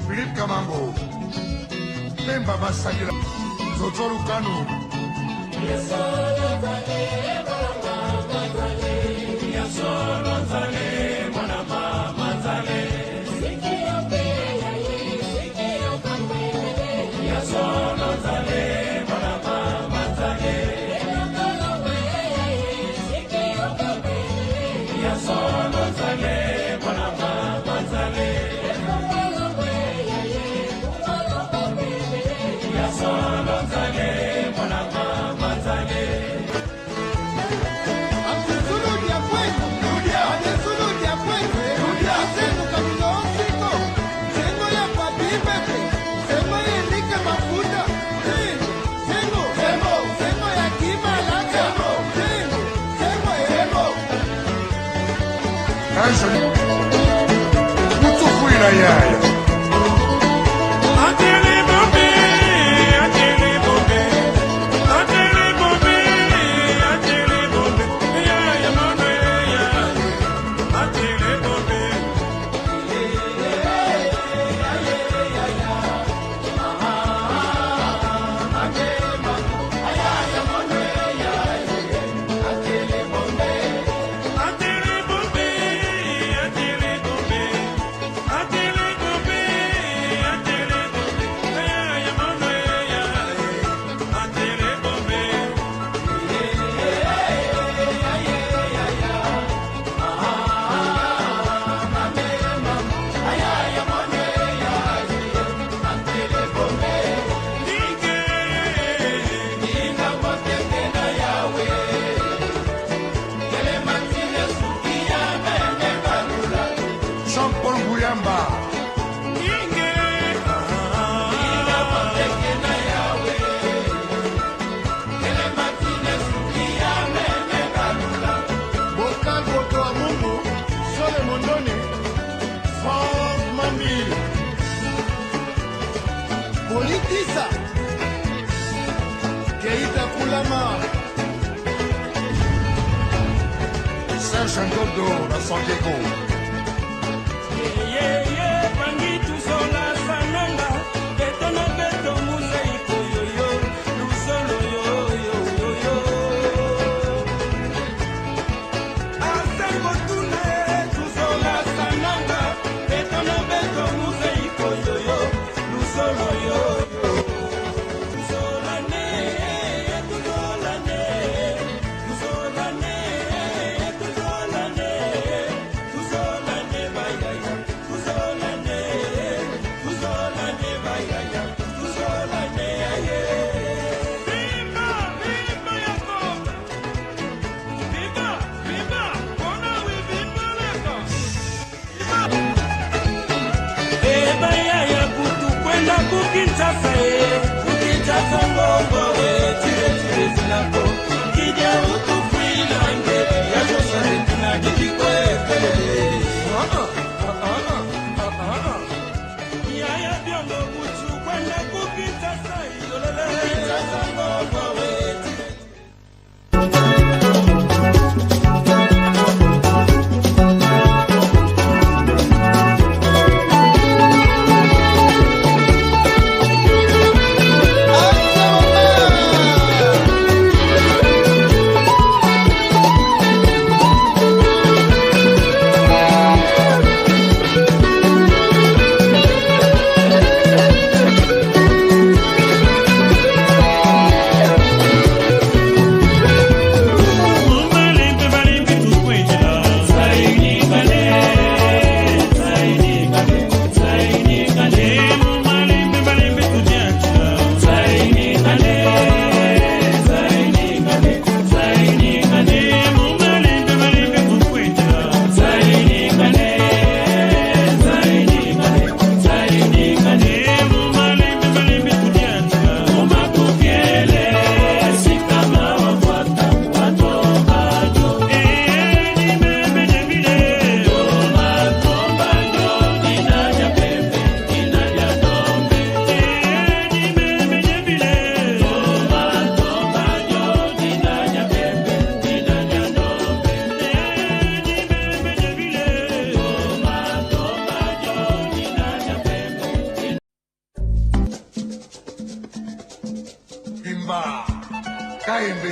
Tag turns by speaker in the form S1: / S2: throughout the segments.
S1: Philippe Kamango, Pemba Masagila, Zozoru Kanu. Muito fui na Yaya. Politiza Keita Kulama Serge Ndodo na San Diego.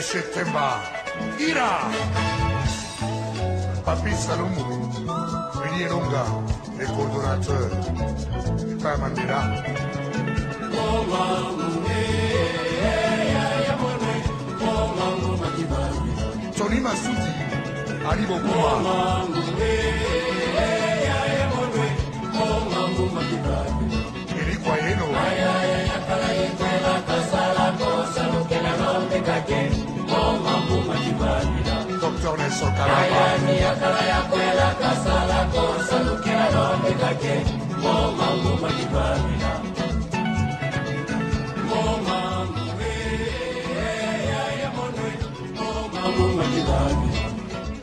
S1: Monsieur Temba, Ira, Papi Salomou, Willy Longa, les coordonnateurs, Père Mandela. Tony Massoudi, Ali Bokuma, Eric Wayeno, Dr. Nelson Kalaba,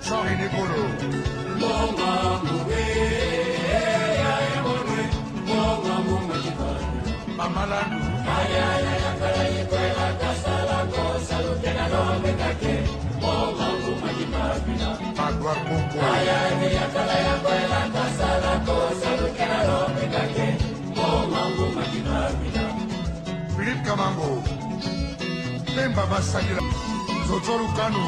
S1: Jean-René Bolo, Mamalandou, Magloire Bongo, Philippe Kamango, Pemba Masagila, Zozo Lucano,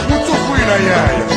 S1: Mutukuila yaya.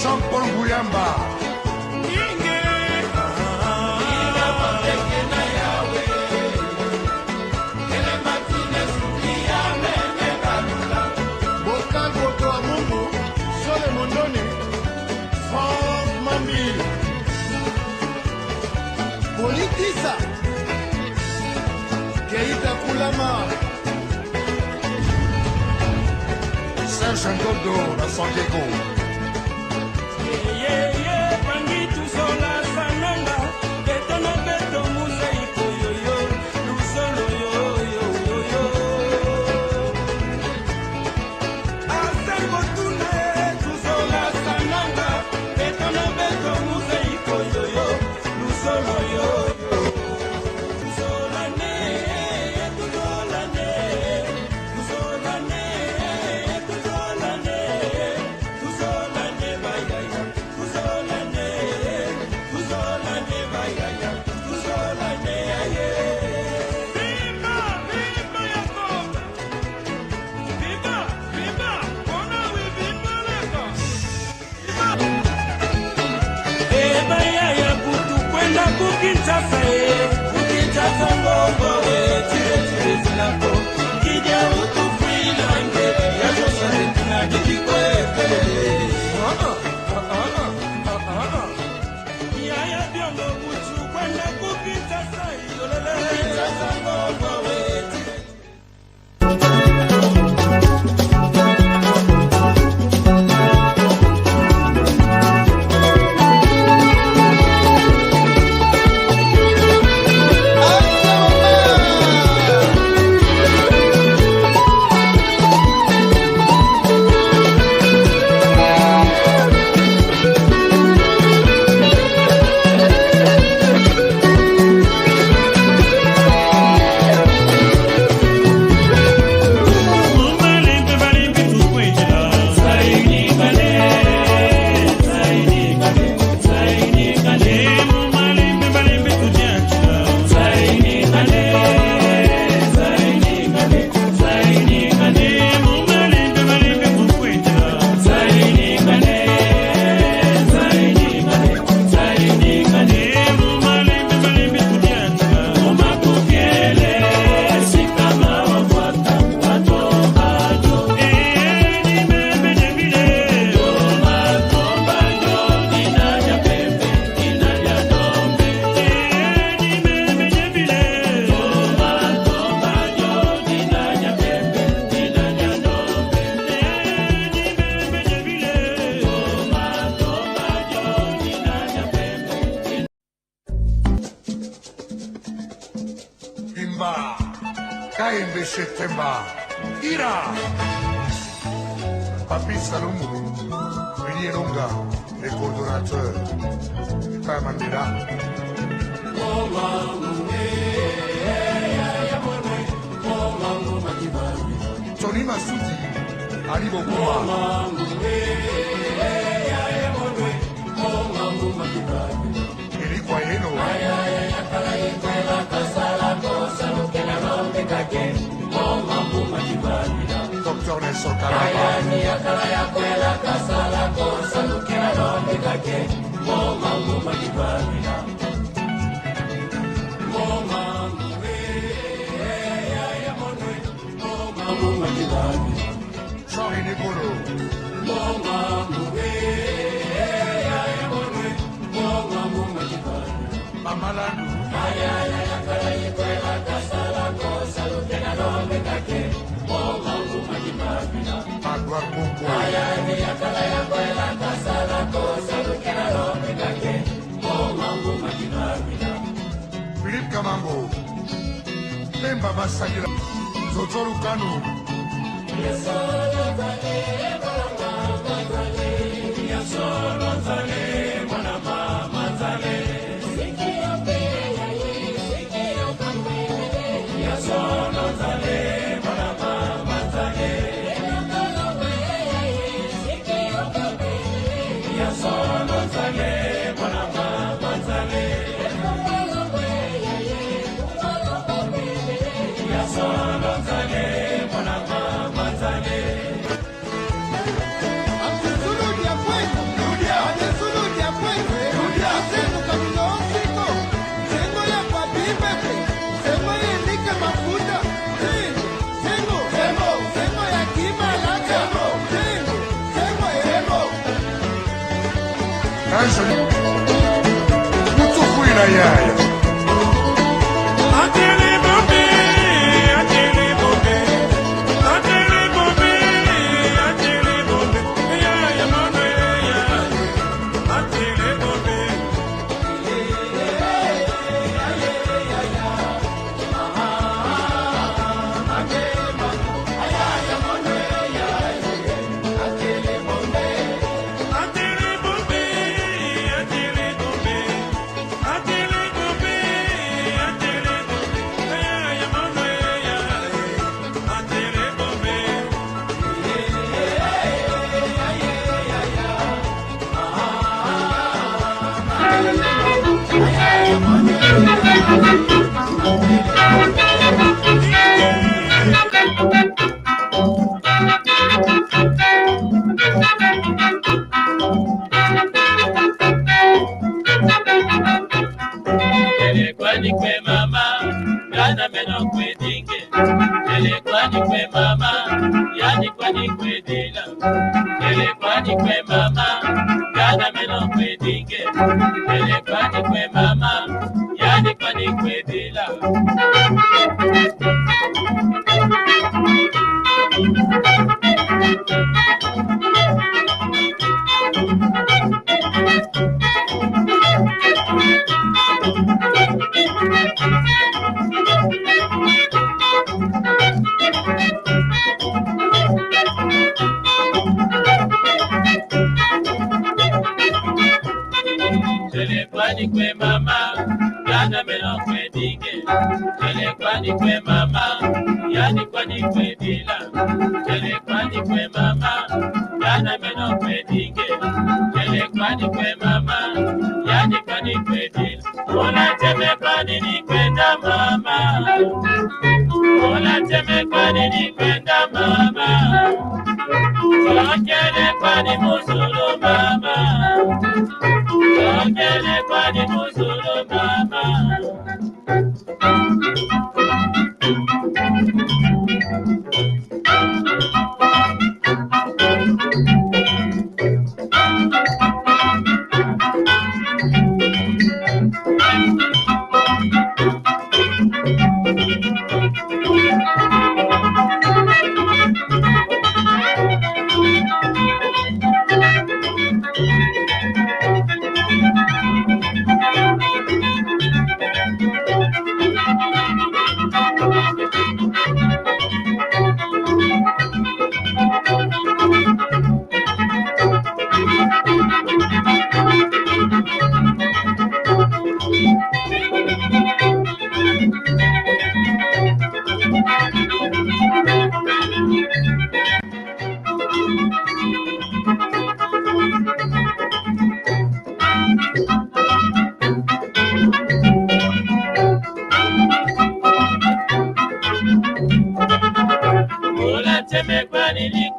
S1: Jean-Paul Gouyamba,
S2: Bokal Boto Amungu, Sole Mondone, Franck Mambi, Politisa, Keita Koulama,
S1: Serge Ngodo, la San Diego. Chetemba, Ira, Papi Salomou, Willy Longa, les coordonnateurs, Père Mandela. Tony Massoudi, Ali Bokuma, Eli Kwayeno, Dr. Nelson Kalaba, Charlie Nicolo, Mamalandu, Magua Kumbo, Philippe Kamango, Pemba Masagila, Zozoru Kanu, Mutuku inayaya.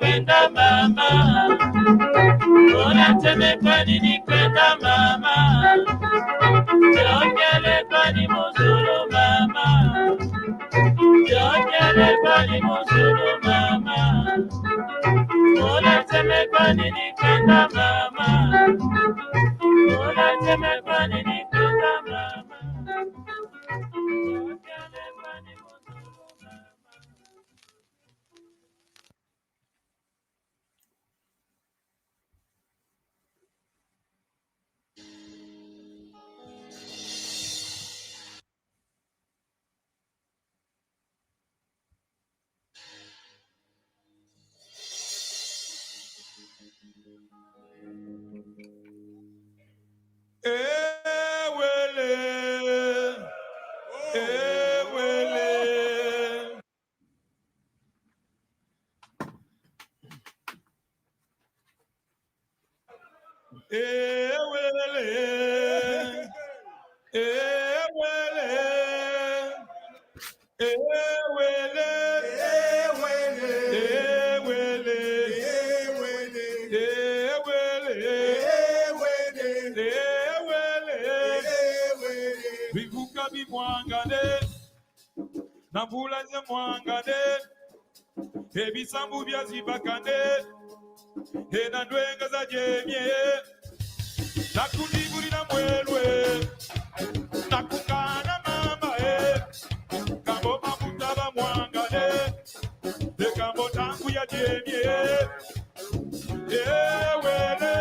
S3: kwenda mama, unateme kwa nini kwenda mama, jokele kwa ni muzulu mama, jokele kwa ni muzulu mama, unateme kwa nini kwenda mama, unateme kwa nini kwenda mama, jokele kwa ni muzulu mama.
S4: Vivuka bimwangane nambulanya mwangane ebisambu byazibakane enandwenga za jemye nakundibulira mwelwe nakungana mama kambo mamutaba mwangane ekambo tangu ya jemye ewele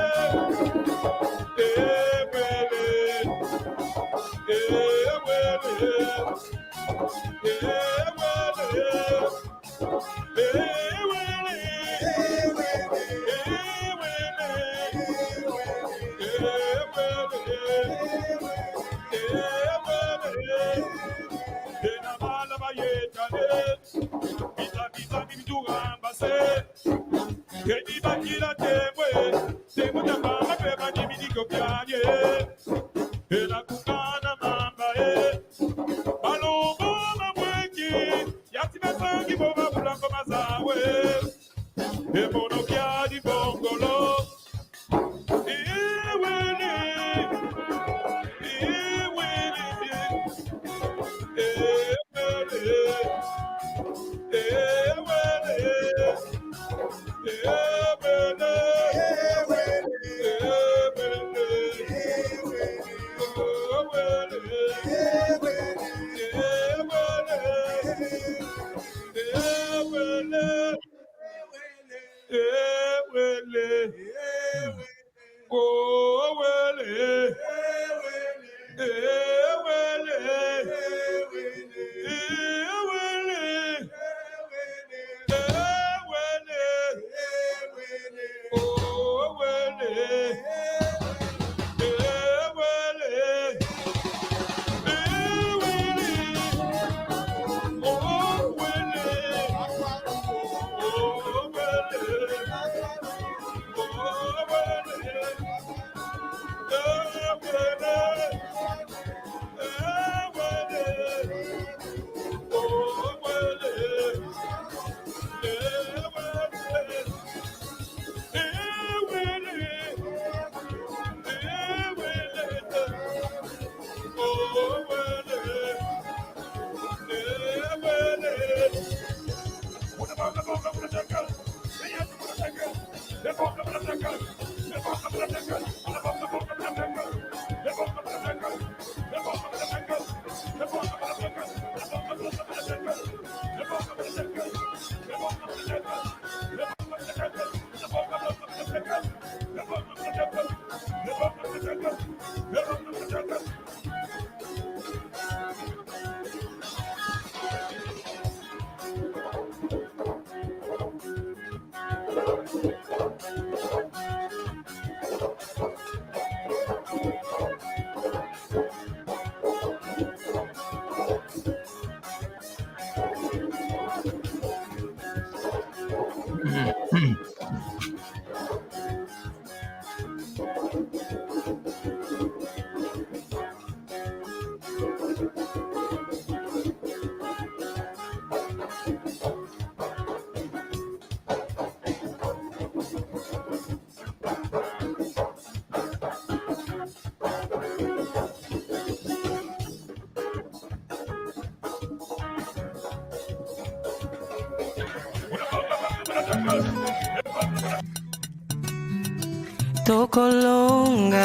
S5: Tokolonga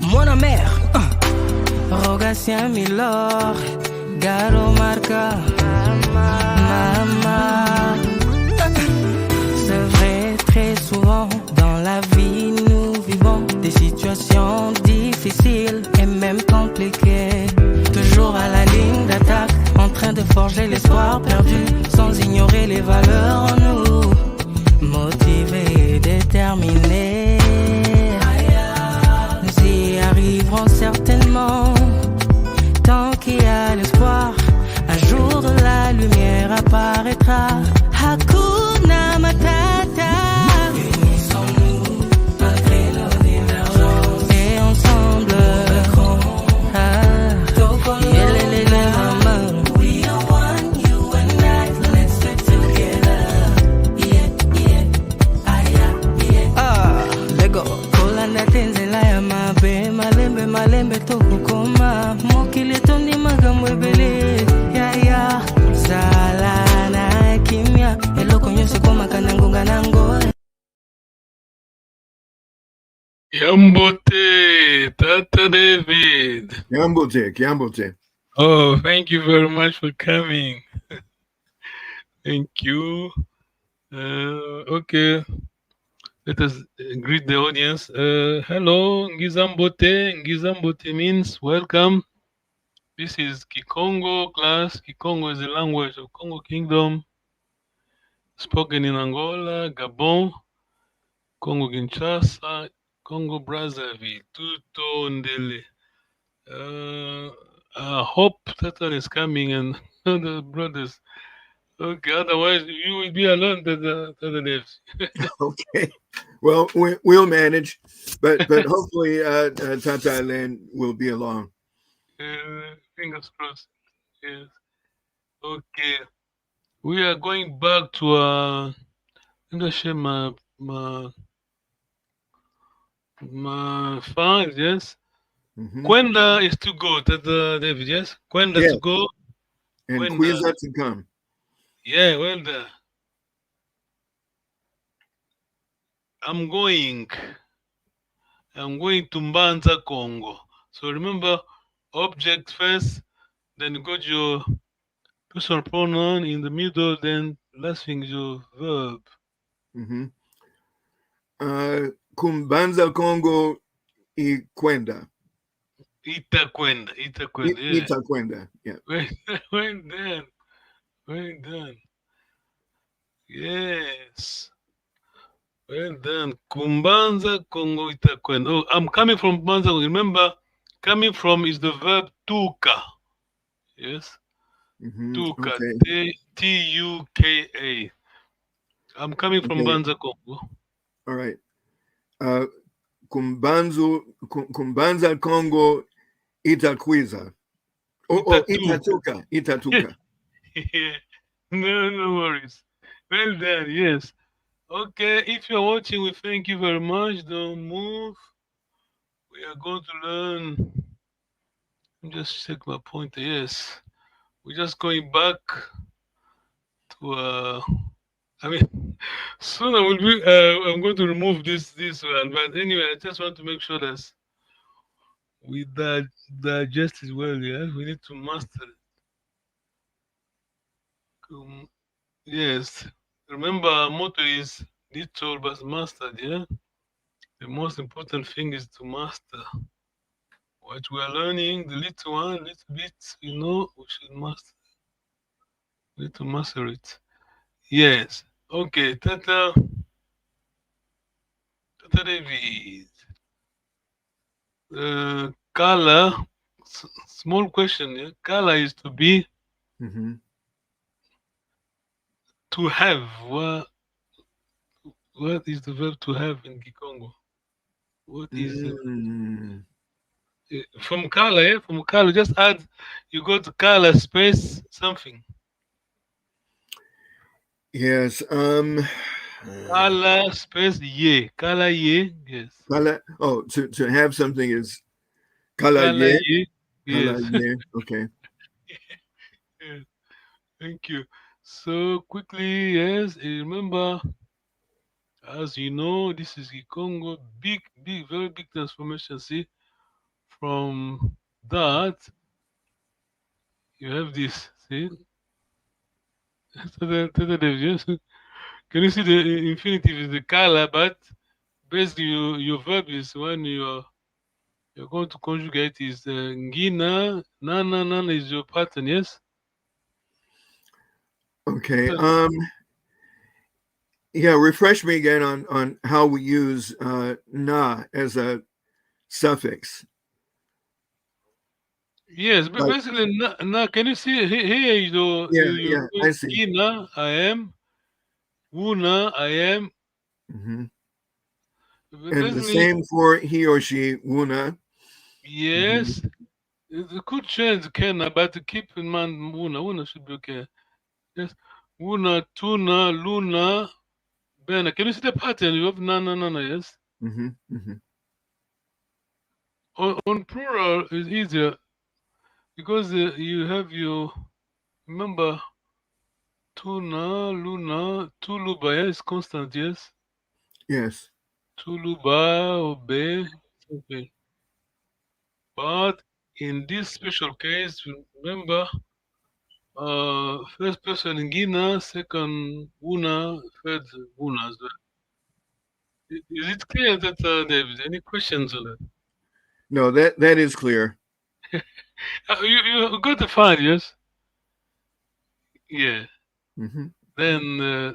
S5: Mona mère Rogatien Milor Garo Marca Mama. C'est vrai, très souvent dans la vie nous vivons des situations difficiles et même compliquées. Toujours à la ligne d'attaque, en train de forger l'espoir perdu, sans ignorer les valeurs en nous. Motivés et déterminés, nous y arriverons certainement. Tant qu'il y a l'espoir, un jour de la lumière apparaîtra. Hakuna Matata. Unissons-nous malgré nos divergences. Et ensemble, we are one, you and I. Let's stick together. Lego. Kola natenzela ya mabe, malembe tokukoma. Mokili tondi magambo ebele. Ya sala na kimya. Eloko nyose koma kanangunga nango.
S6: Yambote, Tata David.
S2: Kiambote.
S6: Oh, thank you very much for coming. Thank you. Okay, let us greet the audience. Hello, Ngizambote. Ngizambote means welcome. This is Kikongo class. Kikongo is the language of Congo Kingdom, spoken in Angola, Gabon, Congo Kinshasa, Congo Brazzaville, Tuto Ndele. I hope Tata is coming and the brothers. Okay, otherwise you will be alone, Tata Devs.
S2: Okay. Well, we'll manage, but hopefully Tata Len will be along.
S6: Fingers crossed. Yes. Okay. We are going back to let me share my files, yes.
S2: Mhm.
S6: Kwenda is to go, Tata David, yes? Kwenda
S2: Yes.
S6: to go.
S2: And
S6: When,
S2: Kwiza to come.
S6: Yeah, well done. I'm going to Mbanza, Congo. So remember, object first, then you got your personal pronoun in the middle, then last thing is your verb.
S2: Mm-hmm. Kumbanza Congo Ikwenda.
S6: Itakwenda, yeah.
S2: Itakwenda. Yeah.
S6: Well done. Yes. Well done. Kumbanza Congo Itakwenda. Oh, I'm coming from Kumbanza. Remember, coming from is the verb tuka. Yes.
S2: Mm-hmm.
S6: Tuka.
S2: Okay.
S6: Tuka. I'm coming from
S2: Okay.
S6: Banza Congo.
S2: All right. Kumbanza Congo Itakwiza. Itatuka.
S6: No worries. Well done, yes. Okay, if you're watching, we thank you very much. Don't move. We are going to learn. Let me just check my pointer. Yes. We're just going back to soon I will be I'm going to remove this one. But anyway, I just want to make sure that we digest it well, yeah. We need to master it. Yes. Remember, our motto is little but mastered, yeah? The most important thing is to master what we are learning, the little one, little bit, we should master. We need to master it. Yes. Okay, Tata David. Kala, small question, yeah? Kala is to be,
S2: Mm-hmm.
S6: to have. What is the verb to have in Kikongo? What is it? From Kala, yeah? From Kala, just add, you go to Kala space something.
S2: Yes.
S6: Kala space ye. Kala ye, yes.
S2: Kala. Oh, to have something is kala
S6: Kala
S2: ye.
S6: ye,
S2: Kala
S6: yes.
S2: ye. Okay.
S6: Yes. Thank you. So quickly, yes, remember As you know, this is Kikongo. Big, big, very big transformation. See, from that, you have this. See, yes. Can you see the infinitive is the color, but basically your verb is when you're going to conjugate is ngina, nana, nana is your pattern, yes?
S2: Okay. Yeah, refresh me again on how we use na as a suffix.
S6: Yes, but
S2: Like,
S6: basically, can you see here
S2: yeah, I see.
S6: ngina, I am, wuna, I am.
S2: Hmm. And the
S6: Basically,
S2: same for he or she, wuna.
S6: yes. It could change Kenna, but keep in mind Wuna. Wuna should be okay. Yes. Wuna, Tuna, Luna, Bena. Can you see the pattern? You have Nana, Nana, yes?
S2: Hmm. Hmm.
S6: On plural is easier because you have your, remember, Tuna, Luna, Tuluba, yes, constant, yes?
S2: Yes.
S6: Tuluba, Obey, okay. But in this special case, remember, first person Ngina, second Una, third Una as well. Is it clear that David? Any questions on that?
S2: No, that is clear.
S6: You got the file, yes? Yeah.
S2: Hmm.
S6: Then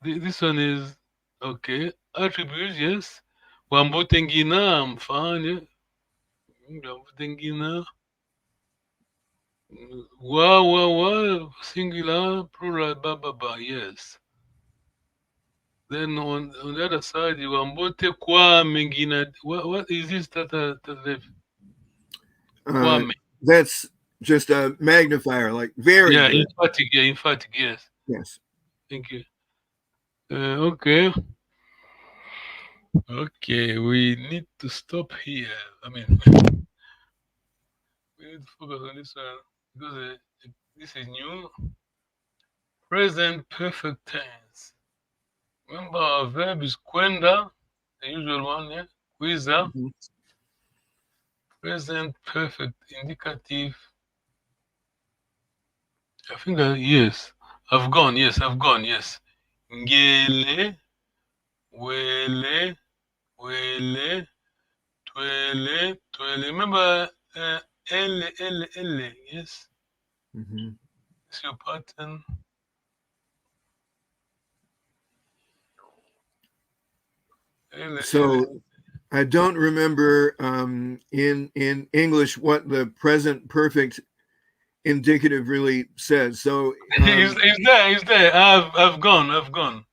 S6: this one is okay. Attributes, yes. Wambotengina, I'm fine. Yeah. Wambotengina. Wa, singular, plural, ba, yes. Then on the other side, you Wambote kwa mengina. What is this that Kwame?
S2: That's just a magnifier, like very
S6: Yeah,
S2: good.
S6: emphatic, yes.
S2: Yes.
S6: Thank you. Okay. Okay, we need to stop here. I mean, we need to focus on this one because this is new. Present perfect tense. Remember, our verb is kwenda, the usual one, yeah? Kwiza.
S2: Mhm.
S6: Present perfect indicative. I think yes. I've gone, yes. Ngele, wele, twele. Remember, ele, yes?
S2: Mhm.
S6: It's your pattern.
S2: So I don't remember in English what the present perfect indicative really says. So
S6: Is there. I've gone.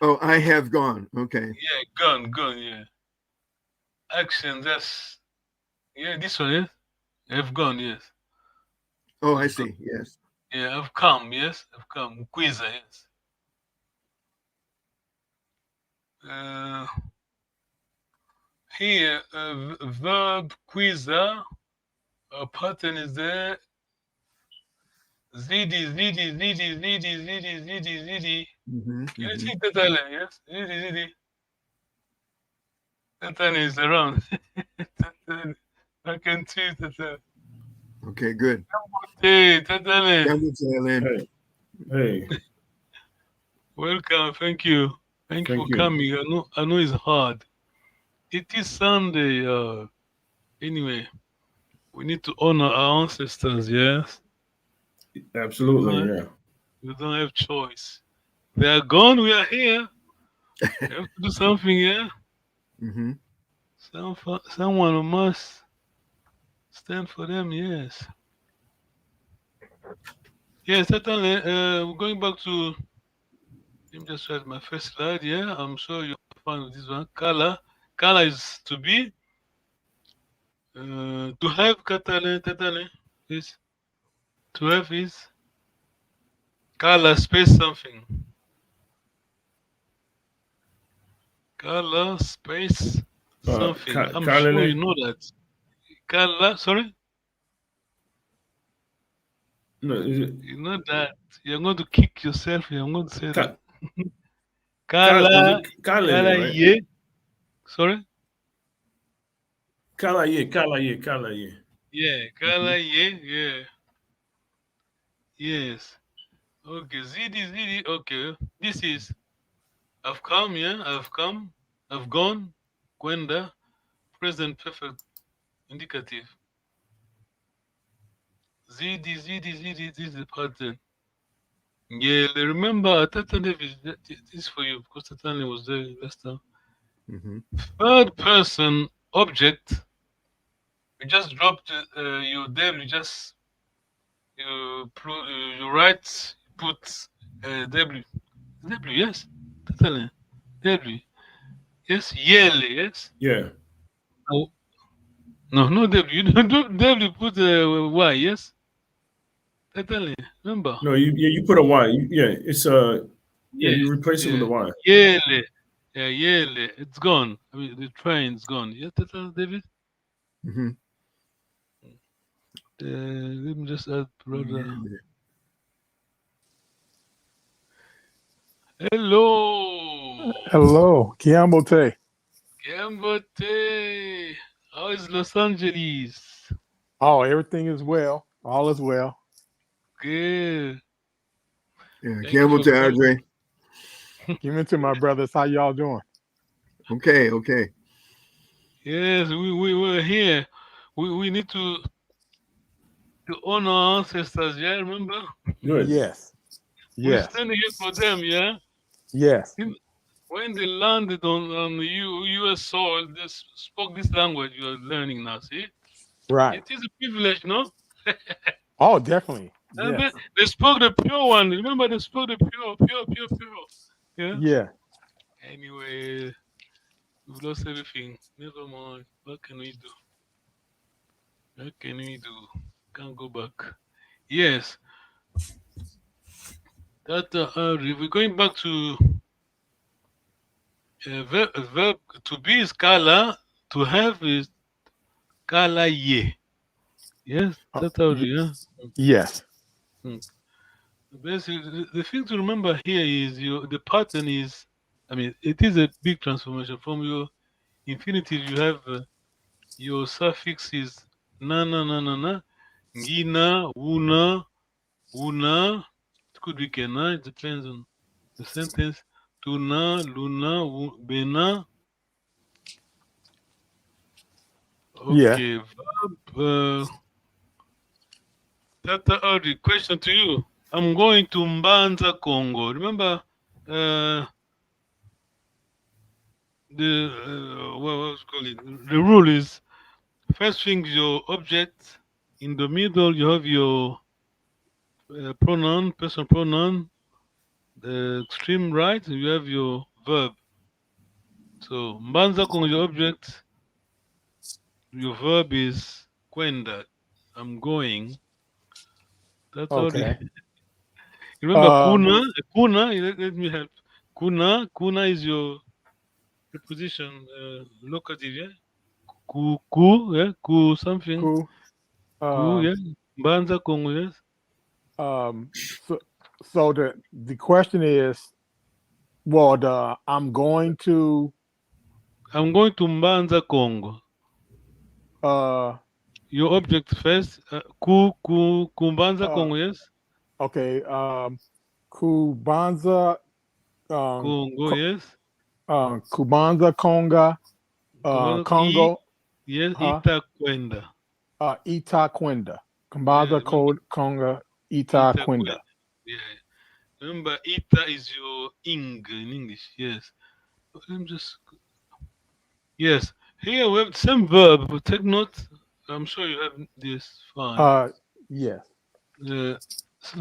S2: oh, I have gone. Okay.
S6: Yeah, gone, yeah. Action, that's yeah, this one, yes. I've gone, yes.
S2: Oh, I
S6: I've gone.
S2: see. Yes.
S6: Yeah, I've come, yes. I've come. Quiza, yes. Here, verb quiza, pattern is there. Zidi.
S2: Mhm,
S6: Can you
S2: mhm.
S6: see Tatale? Yes? Zidi. Tatale is around. I can see Tatale.
S2: Okay, good.
S6: Hey, Tatale.
S2: Jambo Thailand.
S4: Hey,
S6: Welcome. Thank you. Thank you
S4: Thank
S6: for
S4: you.
S6: coming. I know it's hard. It is Sunday. Anyway, we need to honor our ancestors, yes?
S4: Absolutely, yeah.
S6: We don't have choice. They are gone, we are here. We have to do something, yeah?
S2: Hmm.
S6: Someone must stand for them, yes. Yes, certainly. We're going back to, let me just write my first slide, yeah? I'm sure you're fine with this one. Kala. Kala is to be. To have Tatale is. To have is. Kala space something. Kala space something. I'm sure you know that. Kala, sorry?
S4: No, is it
S6: You know that. You're going to kick yourself. You're going to say that. Kala,
S4: Kala,
S6: Kala
S4: right?
S6: Ye. Sorry?
S4: Kala, yeah.
S6: Yeah, Kala Ye. Yeah. Yes. Okay, Zidi. Okay. This is I've come, yeah. I've gone. Kwenda. Present perfect indicative. Zidi. This is the pattern. Yeah, remember, Tatan David, this is for you because Tatan was there last time.
S2: Mhm.
S6: Third person object. You just dropped your W. You write, put W. W, yes. Totally. W. Yes, yearly, yes.
S4: Yeah.
S6: Oh, no W. You don't do W, put Y, yes. Totally. Remember?
S4: No, you put a Y. It's
S6: Yeah,
S4: you replace it with a Y.
S6: yearly. Yeah, yearly. It's gone. I mean, the train's gone. Yeah, Totally, David.
S2: Mhm.
S6: Let me just add brother. Hello.
S7: Hello, Kiambote.
S6: Gambote. How is Los Angeles?
S7: Oh, everything is well. All is well.
S6: Good.
S2: Yeah,
S6: Thank
S2: Campbell
S6: you
S2: to
S6: for
S2: Andre.
S7: Give it to my brothers. How y'all doing?
S2: Okay.
S6: Yes, we were here. We need to honor our ancestors, yeah, remember?
S4: Good.
S7: Yes.
S6: We're
S7: Yes.
S6: standing here for them, yeah?
S7: Yes.
S6: When they landed on the US soil, they spoke this language you're learning now, see?
S7: Right.
S6: It is a privilege, no?
S7: Oh, definitely.
S6: And
S7: Yes.
S6: they spoke the pure one. Remember, they spoke the pure. Yeah?
S7: Yeah.
S6: Anyway, we've lost everything. Never mind. What can we do? Can't go back. Yes. That we're going back to verb to be is kala, to have is kala ye. Yes, that's how it is.
S7: Yes.
S6: Basically, the thing to remember here is the pattern is, I mean, it is a big transformation. From your infinitive, you have your suffix is na, ngina, una. It could be kena, it depends on the sentence. Tuna, luna, bena.
S7: Yeah.
S6: Okay, verb. Tata Audi, question to you. I'm going to Mbanza, Congo. Remember, what was call it? The rule is first thing your object, in the middle you have your pronoun, personal pronoun. The extreme right you have your verb. So Mbanza Congo, your object, your verb is kwenda. I'm going. That's all.
S7: Okay.
S6: Remember kuna. Let me help. Kuna is your preposition, locative, yeah. Yeah. Something.
S7: Cool.
S6: Yeah. Mbanza Congo, yes.
S7: So the question is, well, I'm going to
S6: Mbanza Congo. Your object first. Mbanza Congo, yes.
S7: Okay. Kubanza
S6: Congo, yes.
S7: Kubanza Conga Congo.
S6: Yes, Ita Kwenda.
S7: Ita Kwenda. Kubanza Conga Ita Kwenda.
S6: Yeah. Remember, Ita is your ing in English, yes. Let me just. Yes. Here we have the same verb, but take note. I'm sure you have this fine.
S7: Yes.
S6: The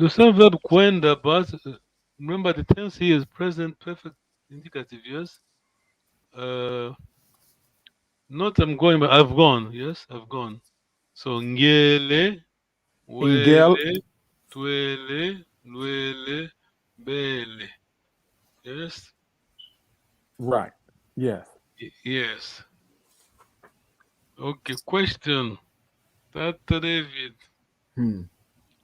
S6: same verb kwenda, but remember the tense here is present perfect indicative, yes. Not I'm going, but I've gone. Yes, I've gone. So ngele, wele, twele, lwele, bele. Yes.
S7: Right. Yes.
S6: Yes. Okay. Question. Tata David.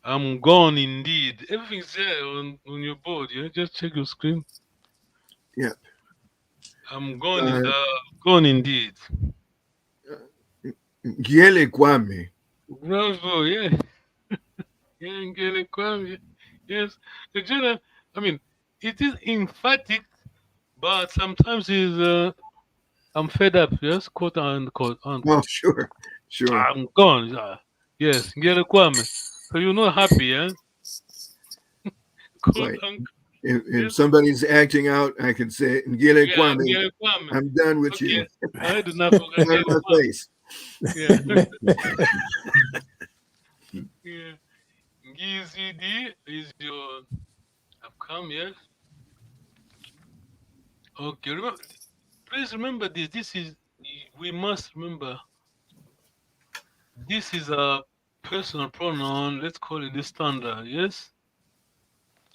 S6: I'm gone indeed. Everything's there on your board. Yeah. Just check your screen.
S2: Yeah.
S6: I'm gone indeed.
S2: Giele Kwame.
S6: Bravo, yeah. Yeah, Ngele Kwame. Yes. The general, I mean, it is emphatic, but sometimes is I'm fed up, yes, quote unquote.
S2: Oh, sure. Sure.
S6: I'm gone. Yes, Ngele Kwame. So you're not happy, yeah? Quote
S2: Right.
S6: unquote.
S2: If
S6: Yes.
S2: somebody's acting out, I can say, Ngile
S6: Yeah,
S2: Kwame,
S6: Ngele Kwame.
S2: I'm done with
S6: Okay.
S2: you.
S6: I did not forget
S2: Out
S6: Ngele
S2: of my
S6: Kwame.
S2: face.
S6: Yeah. Yeah. GZD is your have come, yes? Okay, remember, please remember this. This is, we must remember, this is a personal pronoun. Let's call it the standard, yes?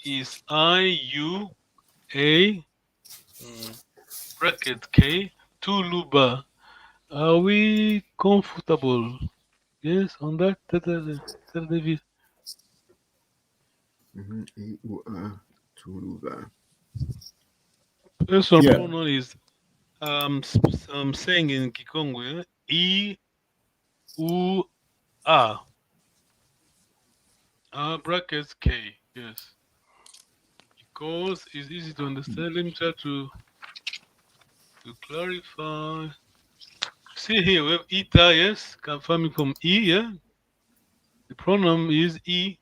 S6: Is I, you, A, bracket K, Tuluba. Are we comfortable? Yes, on that? David?
S2: Tuluba.
S6: Personal
S4: Yeah.
S6: pronoun is, I'm saying in Kikongo, I, U, A. Brackets K, yes. Because it's easy to understand. Let me try to clarify. See here, we have ita, yes, coming from E, yeah. The pronoun is E.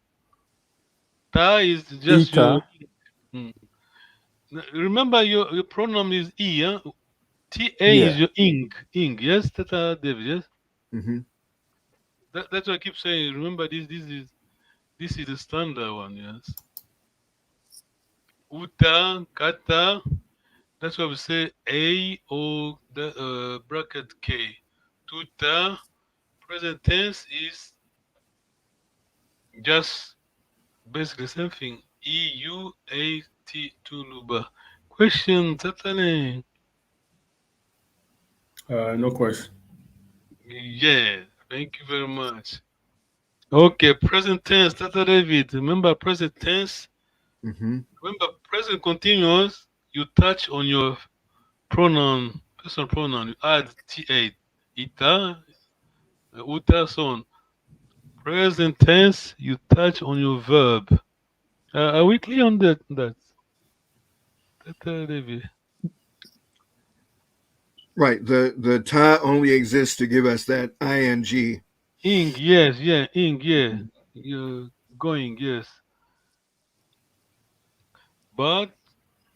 S6: Ta is just
S7: Ita.
S6: your. Remember, your pronoun is E, yeah. Ta
S7: Yeah.
S6: is your ing, yes, Tata David, yes.
S2: Mhm.
S6: That's what I keep saying. Remember, this is the standard one, yes. Uta, kata. That's why we say A or the bracket K. Tuta, present tense is just basically the same thing. EUAT Tuluba. Question, Tatane.
S4: No question.
S6: Yeah, thank you very much. Okay, present tense, Tata David. Remember present tense?
S2: Mhm.
S6: Remember present continuous, you touch on your pronoun, personal pronoun, you add TA, ita, uta, so on. Present tense, you touch on your verb. Are we clear on that? David.
S2: Right. The ta only exists to give us that ing.
S6: Ing, yes, yeah, ing, yeah. You're going, yes. But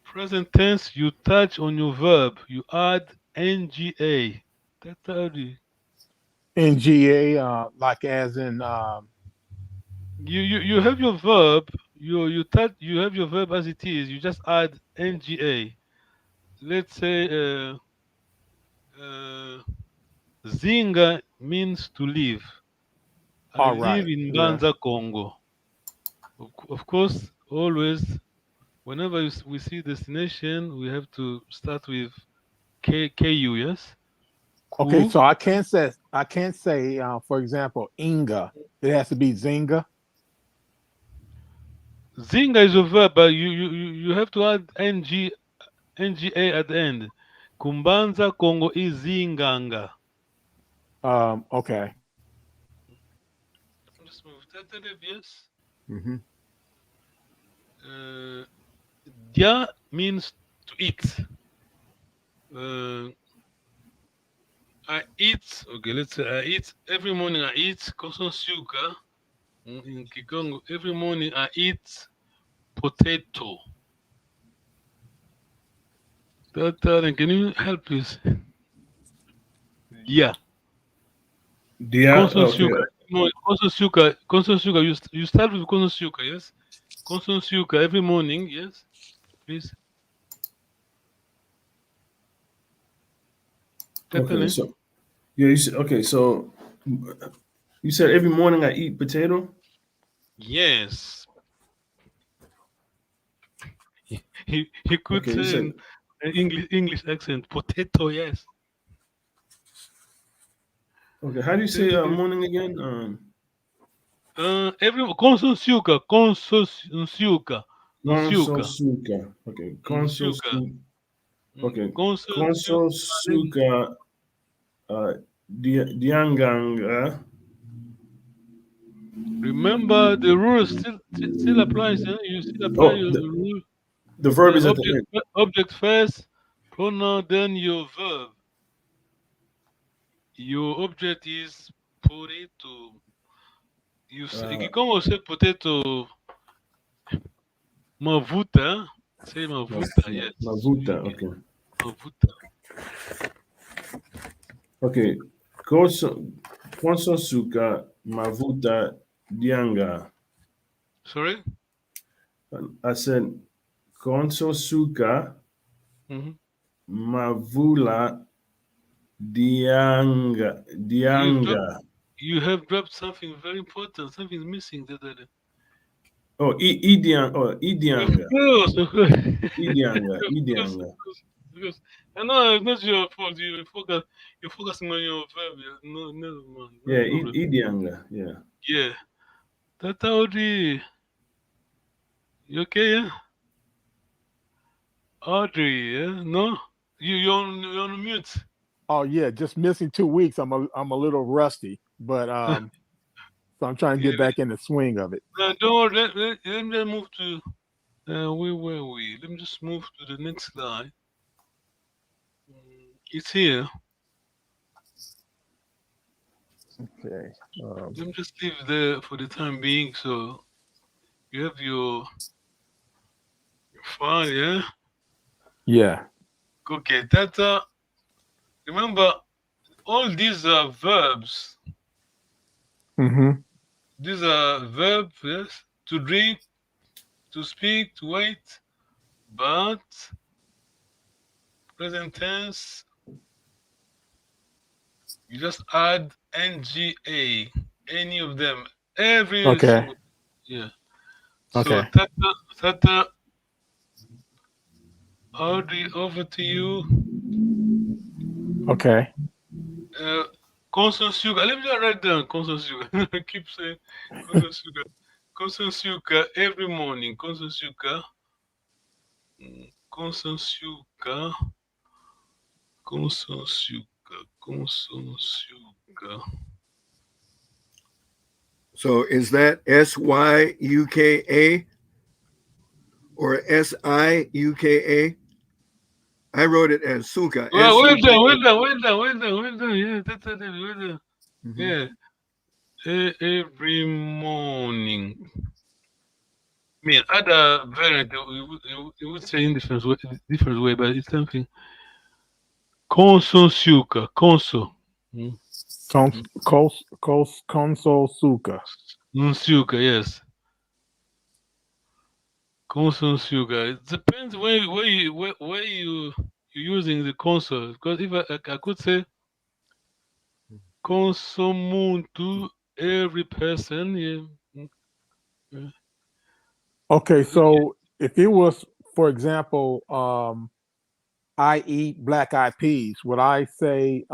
S6: present tense, you touch on your verb, you add nga.
S7: NGA, like as in
S6: You have your verb, you touch, you have your verb as it is, you just add nga. Let's say Zinga means to live. I
S7: all
S6: live
S7: right.
S6: in
S7: Yeah.
S6: Banza, Congo. Of course, always, whenever we see destination, we have to start with KU, yes?
S7: Okay,
S6: Ku.
S7: so I can't say for example, Inga. It has to be Zinga.
S6: Zinga is a verb, but you have to add nga at the end. Kumbanza, Congo is Zinganga.
S7: Okay.
S6: Just move that, yes.
S2: Mhm.
S6: Dia means to eat. I eat, okay, let's say I eat, every morning I eat konsansuka in Kikongo. Every morning I eat potato. Can you help please? Yeah.
S4: Yeah.
S6: Konsansuka.
S4: Okay.
S6: Konsansuka, you start with konsansuka, yes? Konsansuka every morning, yes? Please.
S4: Okay. So yeah, you said, okay. So you said every morning I eat potato.
S6: Yes. He could
S4: Okay, you
S6: say
S4: said
S6: in English accent, potato, yes.
S4: okay. How do you say morning again?
S6: Every konsansuka.
S4: Konsosuka. Okay.
S6: Suka.
S4: Konsosuka. Okay.
S6: Konso
S4: Konso suka dianganga.
S6: Remember the rules still applies. You still apply
S4: Oh,
S6: your
S4: the,
S6: rule.
S4: the verb is at the
S6: Object
S4: end.
S6: object first, pronoun then your verb. Your object is potato. You say, como say potato, mavuta. Say mavuta. Yes.
S4: Mavuta.
S6: You get
S4: Okay.
S6: mavuta.
S4: Okay. Konso suka mavuta dianga.
S6: Sorry.
S4: I said konso suka
S6: Mhm.
S4: mavula dianga.
S6: You have dropped something very important. Something is missing.
S4: Oh, idianga.
S6: Of course.
S4: Idianga.
S6: Because I know it's not your fault. You're focusing on your verb. No, never mind. No
S4: Yeah,
S6: problem.
S4: idianga. Yeah.
S6: Yeah. Tata Audrey. You okay, yeah? Audrey, yeah? No? You're on mute.
S7: Oh yeah, just missing 2 weeks. I'm a little rusty, but so I'm trying to get back in the swing of it.
S6: Don't worry. Let me just move to. Where were we? Let me just move to the next slide. It's here.
S7: Okay.
S6: Let me just leave there for the time being. So you have your file, yeah?
S7: Yeah.
S6: Okay, Tata. Remember, all these are verbs.
S7: Mm-hmm.
S6: These are verbs, yes? To drink, to speak, to wait, but present tense, you just add nga, any of them, every
S7: Okay.
S6: single, yeah. So
S7: Okay.
S6: Tata, Audrey, over to you.
S7: Okay.
S6: Constant sugar. Let me just write down constant sugar. I keep saying constant sugar. Constant sugar every morning. Constant sugar. Constant sugar. Constant sugar. Constant sugar.
S2: So is that SYUKA or SIUKA? I wrote it as Suka.
S6: Well
S2: S-U-K-A.
S6: done. Yeah, that's it. Well done.
S2: Mhm.
S6: Yeah. Every morning. I mean, other variant, it would say in different way, but it's something. Constant sugar. Constant.
S7: Console suka.
S6: Sugar, yes. Console sugar. It depends where you're using the console. Because if I could say consume to every person, yeah.
S7: Okay, so if it was, for example, I eat black eyed peas, would I say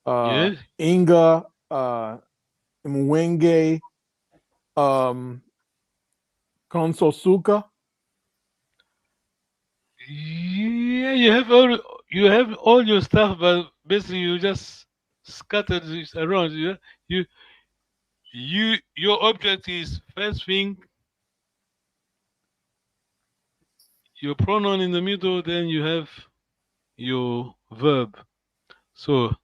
S6: Yes.
S7: Inga Mwenge Konsosuka?
S6: Yeah, you have all your stuff, but basically you just scattered it around. Your object is first thing, your pronoun in the middle, then you have your verb. So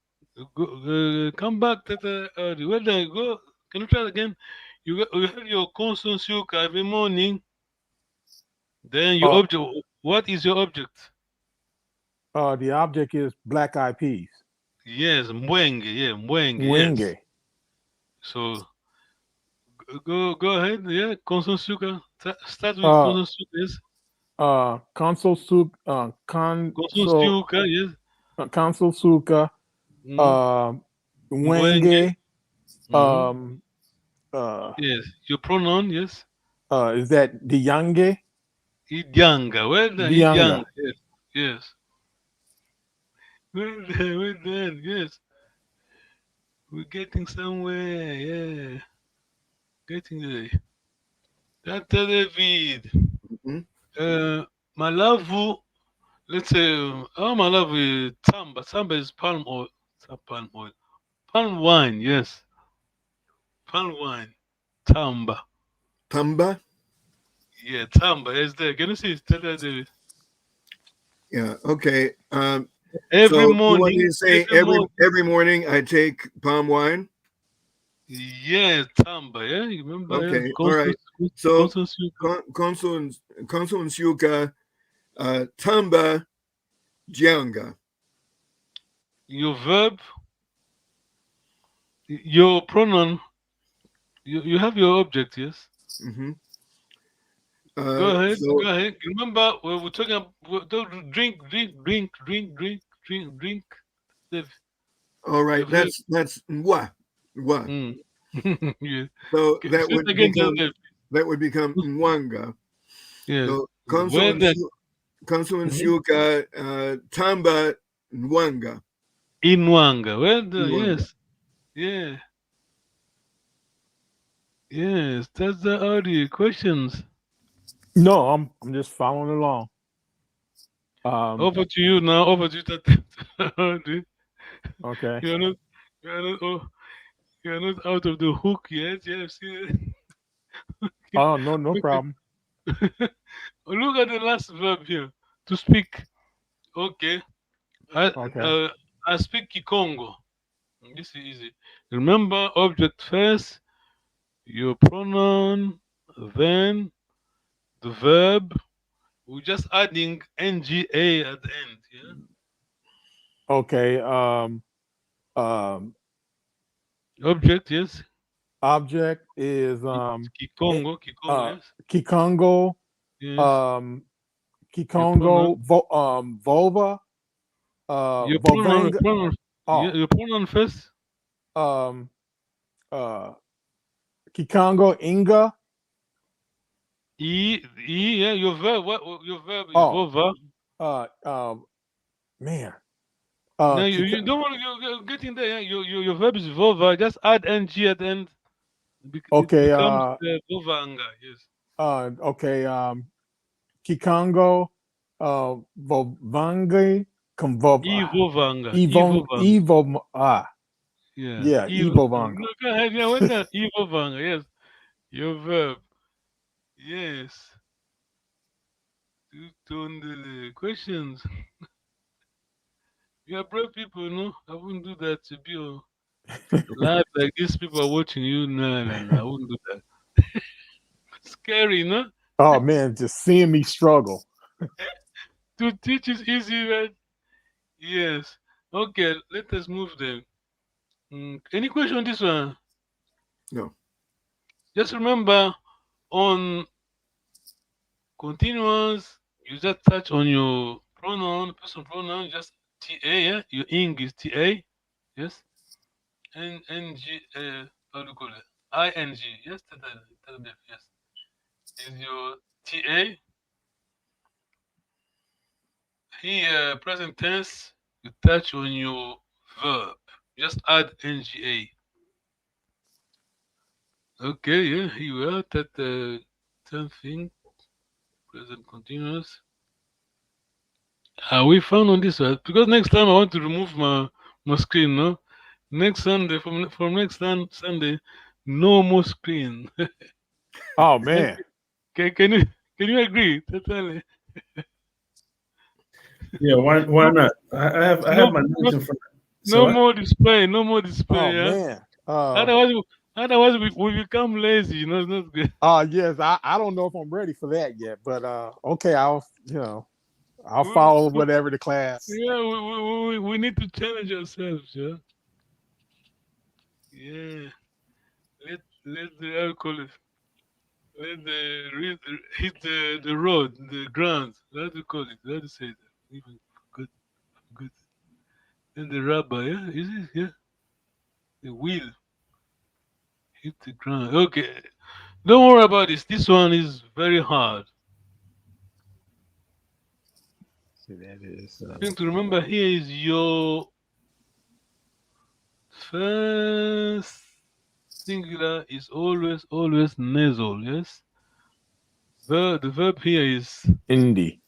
S6: come back to the well done. Go. Can you try it again? You have your constant sugar every morning. Then your object. What is your object?
S7: The object is black eyed peas.
S6: Yes, mwenge. Yeah, mwenge.
S7: Mwenge.
S6: Yes. So go ahead. Yeah, constant sugar. Start with constant sugar. Yes.
S7: Console suka.
S6: Constant sugar. Yes.
S7: Console suka. Mwenge.
S6: Yes, your pronoun. Yes.
S7: Is that Diyange?
S6: Idyanga. Well done.
S7: Idyanga.
S6: Yes. Yes. Well done. Yes. We're getting somewhere. Yeah. Getting there. Dr. David.
S2: Mhm.
S6: Malavu let's say, my love is tamba. Tamba is palm oil. It's not palm oil. Palm wine, yes. Palm wine. Tamba.
S2: Tamba.
S6: Yeah, tamba is there. Can you see? It's tell her the
S2: Yeah. Okay.
S6: every
S2: So you want
S6: morning.
S2: me to say every morning I take palm wine?
S6: Yeah, tamba. Yeah, you remember?
S2: Okay,
S6: Yeah?
S2: all right. So
S6: Constance,
S2: Consul Nsuka, tamba jianga.
S6: your verb, your pronoun. You have your object, yes.
S2: Mm-hmm.
S6: Go ahead.
S2: So
S6: Go ahead. Remember, we're talking about drink. The,
S2: all right,
S6: the
S2: that's wa.
S6: Mm. Yeah.
S2: So
S6: Okay,
S2: that
S6: say it
S2: would
S6: again.
S2: become mwanga.
S6: Yeah.
S2: So
S6: Weather.
S2: Consul Nsuka, tamba nwanga.
S6: Inwanga. Weather.
S2: Inwanga.
S6: Yes. Yeah. Yes. That's the audio questions.
S7: No, I'm just following along.
S6: Over to you now. Over to you.
S7: Okay.
S6: You're not. You're not out of the hook yet. Yeah. See.
S7: Oh, no problem.
S6: Look at the last verb here. To speak. Okay.
S7: Okay.
S6: I speak Kikongo. This is easy. Remember, object first, your pronoun, then the verb. We're just adding nga at the end. Yeah.
S7: Okay.
S6: Object, yes.
S7: Object is
S6: Kikongo. Yes.
S7: Kikongo.
S6: Yes.
S7: Kikongo. Vulva.
S6: Your pronoun.
S7: Volvanga.
S6: Yeah, your pronoun first.
S7: Kikongo Inga.
S6: Yeah. Your verb. What? Your verb is
S7: Oh.
S6: vova.
S7: Man.
S6: No, you don't want to. You're getting there. Yeah? Your verb is vova. Just add ng at the end.
S7: Okay.
S6: It becomes vovanga. Yes.
S7: Okay. Kikongo. Volvangi.
S6: Ivovanga.
S7: Yeah. Ivovanga.
S6: No, go ahead. Yeah, what's that? Ivovanga. Yes. Your verb. Yes. Questions. You are brave people, no? I wouldn't do that to be live like these people are watching you. No, I wouldn't do that. Scary, no?
S7: Oh man, just seeing me struggle.
S6: To teach is easy, right? Yes. Okay, let us move then. Any question on this one?
S2: No.
S6: Just remember on continuous, you just touch on your pronoun, personal pronoun, just TA, yeah? Your ing is TA, yes? And NG, how do you call it? ING, yes? Tell them, yes. Is your TA. Here, present tense, you touch on your verb. Just add NGA. Okay, yeah, here we are. That 10th thing, present continuous. We found on this one because next time I want to remove my screen. No, next Sunday from next Sunday, no more screen.
S7: Oh man,
S6: can you agree? Totally.
S4: Yeah, why not? I have my notes in front.
S6: No more display. No more display.
S7: oh
S6: Yeah.
S7: man.
S6: Otherwise we become lazy. You know, it's not good.
S7: Yes, I don't know if I'm ready for that yet, but okay, I'll follow whatever the class.
S6: Yeah, we need to challenge ourselves. Yeah. Yeah. Let the alcohol. Let the hit the road, the ground. How do you call it? How do you say that? Even good. Then the rubber, yeah? Is it? Yeah. The wheel. Hit the ground. Okay. Don't worry about this. This one is very hard.
S7: See, that is.
S6: The thing to remember here is your first singular is always nasal, yes? The verb here is
S7: Indie.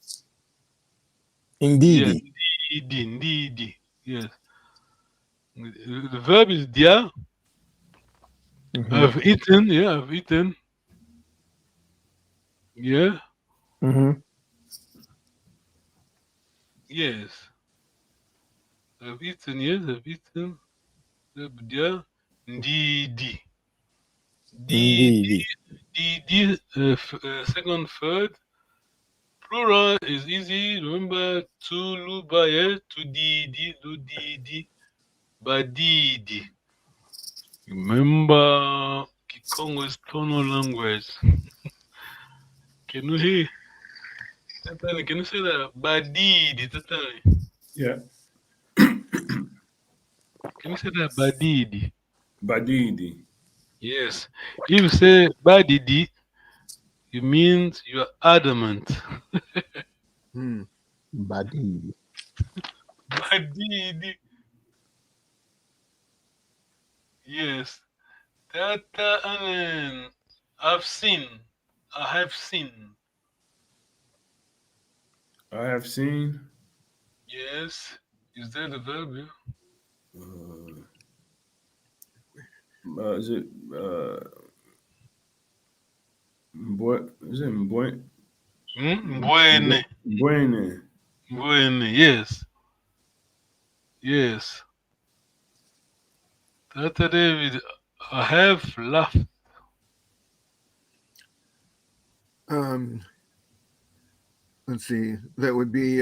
S7: Indeed.
S6: Indeed. Yes. The verb is dia.
S7: Mhm.
S6: I've eaten. Yeah, I've eaten. Yeah.
S7: Mhm.
S6: Yes. I've eaten. Yes, I've eaten. Verb dia. Indeed.
S7: Indeed.
S6: Second, third. Plural is easy. Remember to luba, yeah, to di, do di, badidi. Remember Kikongo's tonal language. Can you hear? Tatani, can you say that? Badidi, Tatani.
S4: Yeah.
S6: Can you say that? Badidi.
S4: Badidi.
S6: Yes. If you say badidi, it means you are adamant.
S2: Hmm.
S7: Badidi.
S6: Badidi. Yes. Tata anen. I've seen. I have seen.
S4: I have seen.
S6: Yes. Is that the verb? Yeah?
S4: Is it boy? Is it boy?
S6: Buene.
S4: Buene.
S6: Buene. Yes. Yes. Tata David, I have laughed.
S2: Let's see. That would be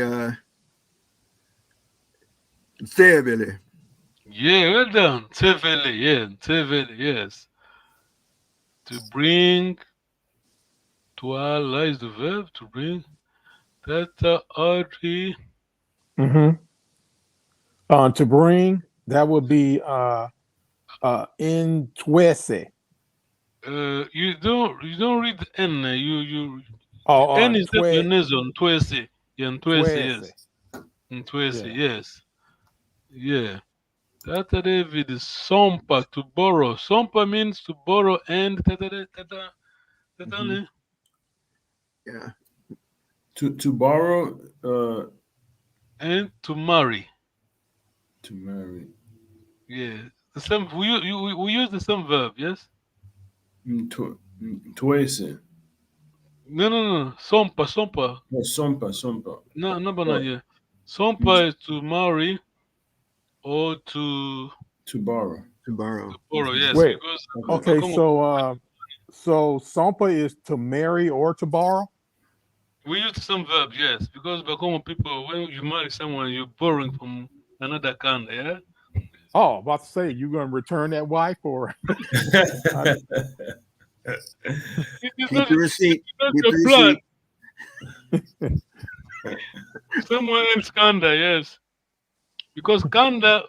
S2: Tevele.
S6: Yeah, well done. Tevele, yeah. Tevele, yes. To bring, to is the verb, to bring. Tata Audrey.
S7: Mhm. To bring, that would be in Tuese.
S6: You don't read the N. You
S7: Oh,
S6: N is that your
S7: Tue,
S6: nasal. Twese. Yeah, Twese,
S7: Tuese.
S6: yes. Twese,
S7: Yeah.
S6: yes. Yeah. Tata David is sompa, to borrow. Sompa means to borrow and tata.
S2: Mhm. Yeah.
S4: To borrow.
S6: And to marry.
S4: To marry.
S6: Yeah. The same we use the same verb, yes?
S4: Tuese.
S6: No. Sompa.
S4: No, sompa.
S6: No, but
S4: Oh,
S6: yeah. Sompa is to marry or to
S4: to borrow.
S2: To borrow.
S6: borrow, yes.
S7: Wait.
S6: Because
S7: Okay,
S6: Bakongo,
S7: so Sompa is to marry or to borrow?
S6: we use the same verb, yes. Because Bakongo people, when you marry someone, you're borrowing from another country, yeah?
S7: Oh, about to say you gonna return that wife or
S6: It is
S2: Keep
S6: not,
S2: the receipt.
S6: not
S2: Keep
S6: your
S2: the
S6: blood.
S2: receipt.
S6: Someone else Kanda, yes. Because Kanda,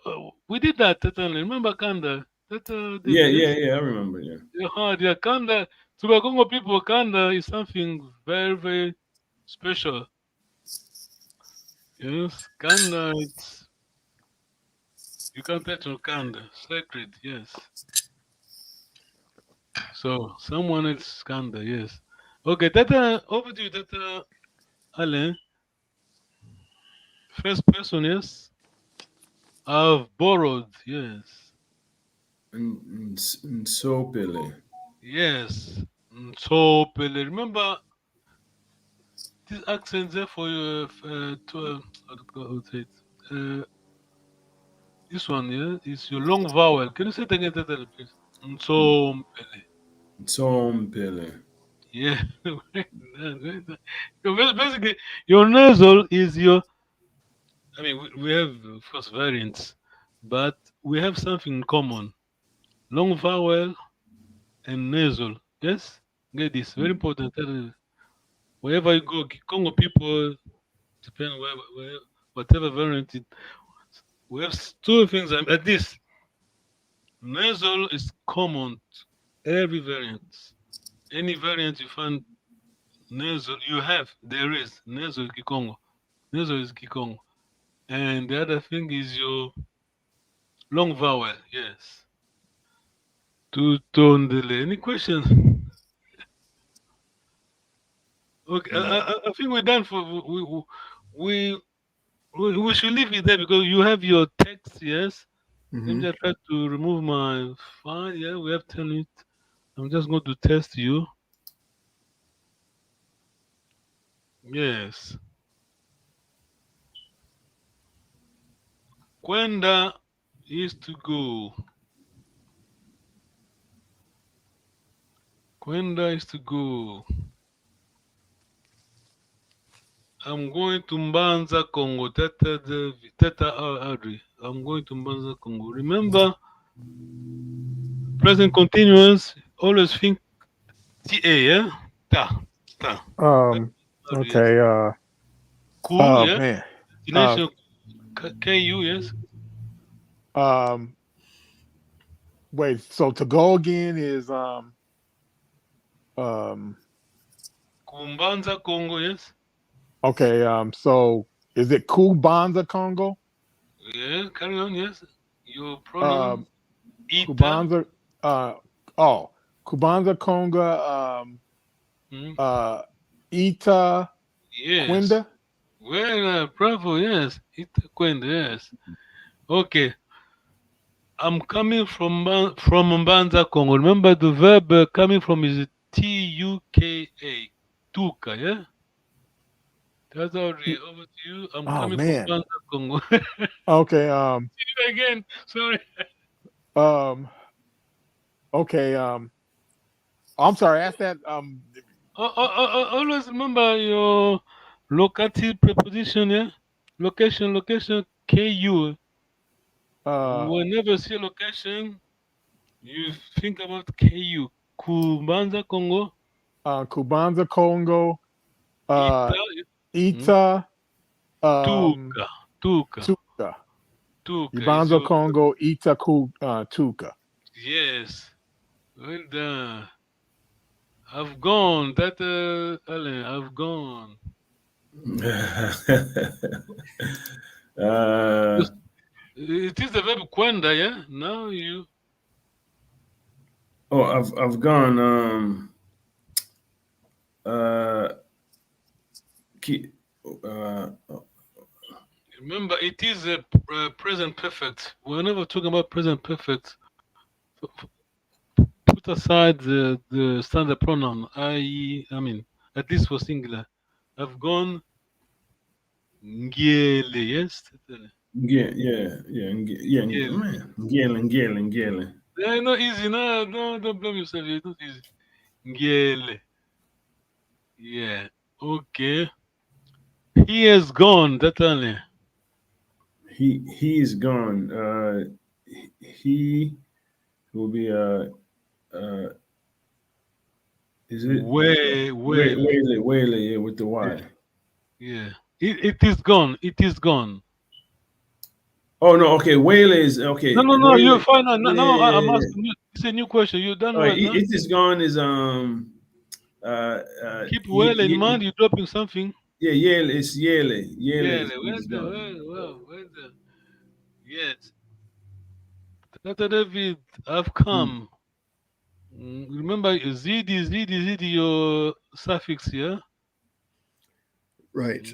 S6: we did that, certainly. Remember Kanda?
S4: Yeah. I remember. Yeah.
S6: Yeah, Kanda. To Bakongo people, Kanda is something very, very special. Yes, Kanda, it's, you can't touch on Kanda. Sacred, yes. So, someone else Kanda, yes. Okay, Tata, over to you, Tata Alain. First person, yes. I've borrowed, yes.
S4: And so Pele.
S6: Yes. So, Pele, remember this accent there for you, how to say it? This one, yeah, is your long vowel. Can you say it again, Tata, please? So, Pele.
S4: So Pele.
S6: Yeah. Basically, your nasal is your. I mean, we have, of course, variants, but we have something in common: long vowel and nasal. Yes, get this. Very important. Wherever you go, Congo people, depending where whatever variant it, we have two things like this. Nasal is common to every variant. Any variant you find nasal, you have. There is nasal Kikongo. Nasal is Kikongo. And the other thing is your long vowel, yes. Tutondele. Any question? Okay, I think we're done for we We should leave it there because you have your text, yes? Let me
S2: Mhm.
S6: just try to remove my file. Yeah, we have 10 minutes. I'm just going to test you. Yes. Kwenda is to go. Kwenda is to go. I'm going to Mbanza, Congo. Teta Audrey. I'm going to Mbanza, Congo. Remember, present continuous, always think TA, yeah? Ta, ta. Audrey, yes.
S7: Okay.
S6: Ku, yeah?
S7: Man.
S6: Destination, KU, yes?
S7: Um. Wait. So to go again is um.
S6: Kumbanza, Congo, yes?
S7: Okay. So is it Kubanza Congo?
S6: Yeah, carry on, yes? Your pronoun,
S7: Um.
S6: Ita.
S7: Kubanza. Oh. Kubanza Congo.
S6: Hmm?
S7: Ita
S6: Yes.
S7: Quinda.
S6: Well, bravo, yes. Ita Kwenda, yes. Okay. I'm coming from Mbanza, Congo. Remember the verb coming from is Tuka. Tuka, yeah? That's already over to you. I'm
S7: Oh
S6: coming from
S7: man.
S6: Mbanza, Congo.
S7: Okay.
S6: Again, sorry.
S7: Um. Okay. I'm sorry. Ask that.
S6: Always remember your locative preposition, yeah? Location, KU. Whenever you see location, you think about KU. Kubanza, Congo.
S7: Kubanza Congo.
S6: Ita, hmm?
S7: Ita.
S6: Tuka. Tuka.
S7: Tuka.
S6: Tuka is
S7: Ibanza
S6: your.
S7: Congo. Ita Tuka.
S6: Yes. Well done. I've gone. That, Alain, I've gone.
S4: uh,
S6: It is the verb kwenda, yeah? Now you.
S4: oh, I've gone. Uh, ki, uh,
S6: Remember, it is a present perfect. We're never talking about present perfect. Put aside the standard pronoun, I mean, at least for singular. I've gone ngiele, yes? Ngiele.
S4: man, ngele.
S6: Yeah, not easy. No, don't blame yourself. It's not easy. Ngiele. Yeah. Okay. He has gone. That's only.
S4: He is gone. He will be is it
S6: Well.
S4: Whaley, yeah, with the Y.
S6: Yeah. It is gone. It is gone.
S4: Oh no, okay. Whaley is okay.
S6: No,
S4: Whaley,
S6: you're fine. No, I'm
S4: yeah.
S6: asking you. It's a new question. You done
S4: All right,
S6: well, no?
S4: it is gone is
S6: Keep well in mind. You're dropping something.
S4: yeah, Yale is Yale.
S6: Yeah,
S4: Is gone.
S6: well done. Yes. Dr. David, I've come. Remember, zidi, your suffix here.
S2: Right.